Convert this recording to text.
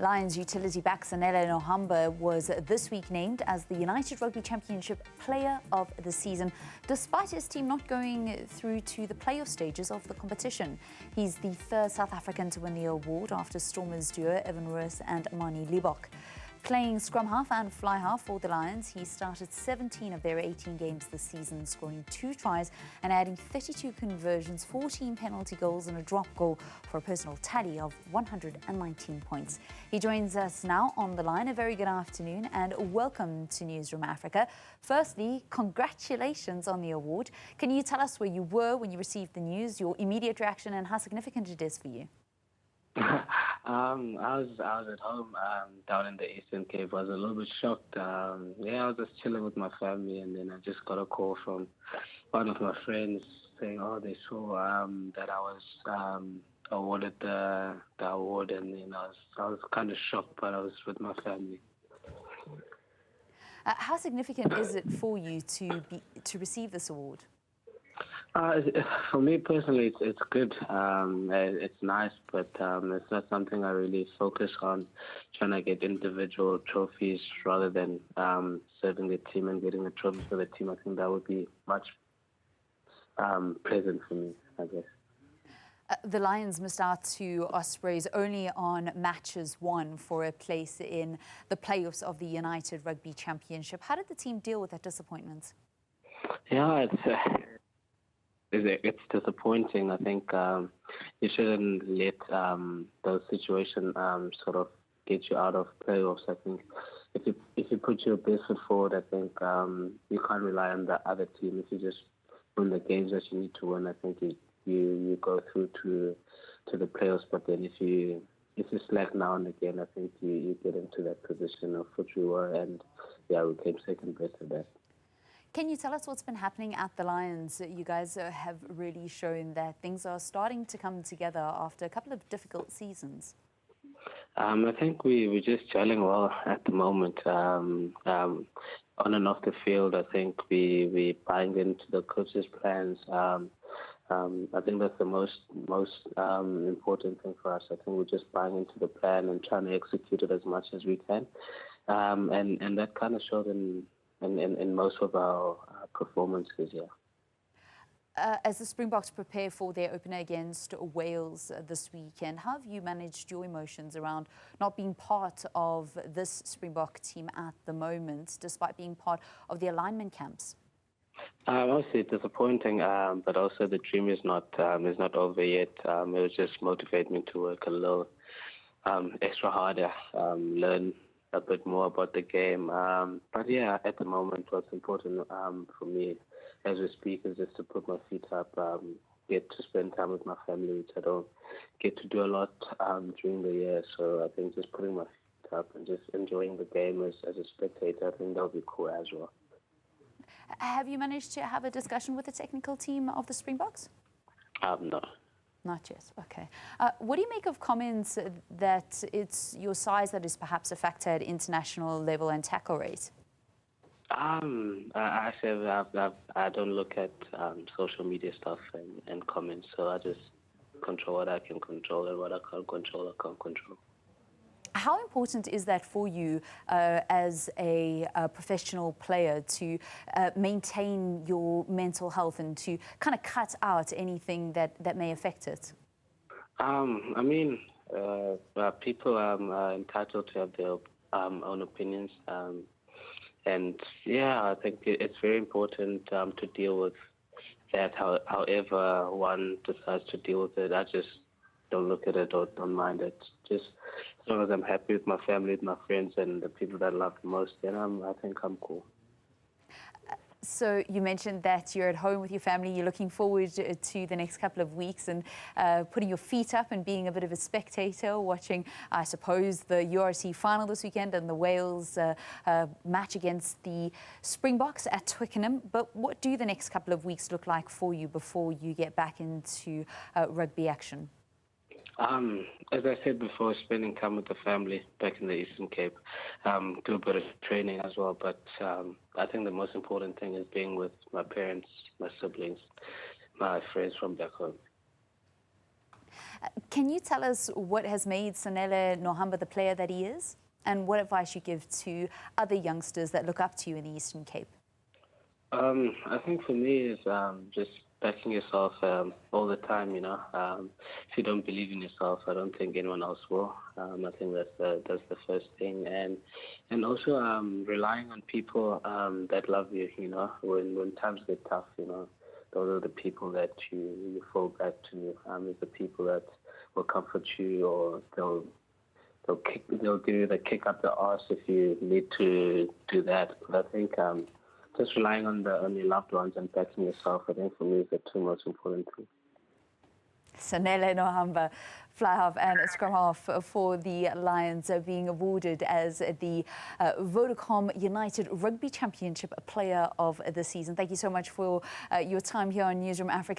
Lions utility back Sanele Nohamba was this week named as the United Rugby Championship Player of the Season, despite his team not going through to the playoff stages of the competition. He's the third South African to win the award after Stormers duo Roos and Manie Libbok. Playing scrum half and fly half for the Lions, he started 17 of their 18 games this season, scoring 2 tries and adding 32 conversions, 14 penalty goals and a drop goal for a personal tally of 119 points. He joins us now on the line. A very good afternoon and welcome to Newzroom Afrika. Firstly, congratulations on the award. Can you tell us where you were when you received the news, your immediate reaction and how significant it is for you? I was at home down in the Eastern Cape. I was a little bit shocked. I was just chilling with my family, and then I just got a call from one of my friends saying, "Oh, they saw that I was awarded the award," and then I was kind of shocked, but I was with my family. How significant is it for you to receive this award? For me personally, it's good. It's nice, but it's not something I really focus on, trying to get individual trophies rather than serving the team and getting a trophy for the team. I think that would be much pleasant for me, I guess. The Lions missed out to Ospreys only on matches won for a place in the playoffs of the United Rugby Championship. How did the team deal with that disappointment? Yeah, it's disappointing. I think you shouldn't let those situations sort of get you out of playoffs. I think if you put your best foot forward, I think you can't rely on the other team. If you just win the games that you need to win, I think you go through to the playoffs. But then if you slack now and again, I think you get into that position of what you were, and we came second best at that. Can you tell us what's been happening at the Lions? You guys have really shown that things are starting to come together after a couple of difficult seasons. I think we're just gelling well at the moment. On and off the field, I think we're buying into the coach's plans. I think that's the most important thing for us. I think we're just buying into the plan and trying to execute it as much as we can. And that kind of showed in most of our performances, As the Springboks prepare for their opener against Wales this weekend, how have you managed your emotions around not being part of this Springbok team at the moment, despite being part of the alignment camps? Obviously disappointing, but also the dream is not over yet. It will just motivate me to work a little extra harder, learn a bit more about the game. But at the moment, what's important for me as we speak is just to put my feet up, get to spend time with my family, which I don't get to do a lot during the year. So I think just putting my feet up and just enjoying the game as a spectator, I think that would be cool as well. Have you managed to have a discussion with the technical team of the Springboks? No. Not yet, okay. What do you make of comments that it's your size that is perhaps a factor at international level and tackle rate? I don't look at social media stuff and comments, so I just control what I can control, and what I can't control, I can't control. How important is that for you as a professional player to maintain your mental health and to kind of cut out anything that may affect it? I mean, people are entitled to have their own opinions. And I think it's very important to deal with that. However one decides to deal with it, I just don't look at it or don't mind it. Just as long as I'm happy with my family, with my friends, and the people that I love the most, then I think I'm cool. So you mentioned that you're at home with your family. You're looking forward to the next couple of weeks and putting your feet up and being a bit of a spectator, watching, I suppose, the URC final this weekend and the Wales match against the Springboks at Twickenham. But what do the next couple of weeks look like for you before you get back into rugby action? As I said before, spending time with the family back in the Eastern Cape, do a bit of training as well. But I think the most important thing is being with my parents, my siblings, my friends from back home. Can you tell us what has made Sanele Nohamba the player that he is? And what advice you give to other youngsters that look up to you in the Eastern Cape? I think for me is just backing yourself all the time, you know. If you don't believe in yourself, I don't think anyone else will. I think that's the first thing. And also relying on people that love you, you know, when times get tough, you know. Those are the people that you fall back to. It's the people that will comfort you, or they'll give you the kick up the arse if you need to do that. But I think just relying on your loved ones and backing yourself, I think for me is the two most important things. Sanele Nohamba, flyhalf and scrumhalf for the Lions, being awarded as the Vodacom United Rugby Championship Player of the Season. Thank you so much for your time here on Newzroom Afrika.